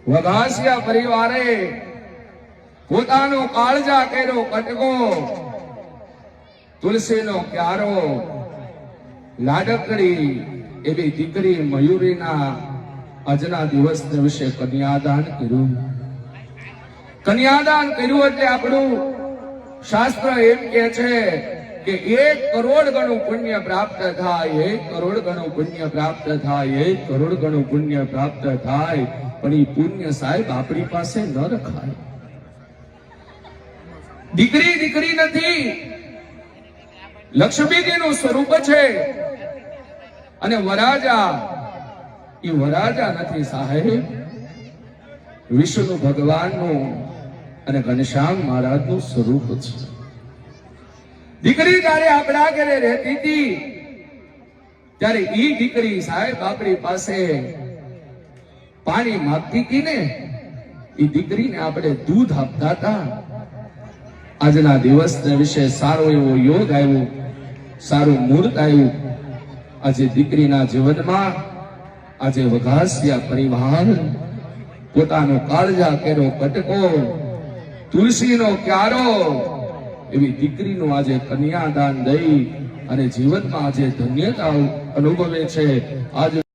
વઘાસિયા પરિવારે પોતાનો કાળજા કર્યો કટકો, તુલસીનો ક્યારો, લાડકડી એવી દીકરી મયુરીના આજના દિવસ વિશે કન્યાદાન કર્યું. કન્યાદાન કર્યું એટલે આપણું શાસ્ત્ર એમ કે છે કે 1 કરોડ ગણું પુણ્ય પ્રાપ્ત થાય, 1 કરોડ ગણું પુણ્ય પ્રાપ્ત થાય, 1 કરોડ ગણું પુણ્ય પ્રાપ્ત થાય. પણ એ પુણ્ય સાહેબ આપણી પાસે ન રખાય. દીકરી દીકરી નથી, લક્ષ્મીજીનું સ્વરૂપ છે. અને વરાજા એ વરાજા નથી સાહેબ, વિષ્ણુ ભગવાનનું અને ઘનશ્યામ મહારાજનું સ્વરૂપ છે. દીકરી જ્યારે આપણા ઘરે રહેતી હતી ત્યારે ઈ દીકરી સાહેબ આપણી પાસે પાણી માંગતી હતી ને, એ દીકરીને આપણે દૂધ આપતા હતા. આજના દિવસ વિશે સારો એવો યોગ આવ્યો, સારું મુહૂર્ત આવ્યું. આજે દીકરીના જીવનમાં આજે વઘાસિયા પરિવાર પોતાનો કાળજા કેરો કટકો, તુલસીનો ક્યારો એવી દીકરીનું આજે કન્યાદાન દઈ અને જીવનમાં આજે ધન્યતા અનુભવે છે. આજે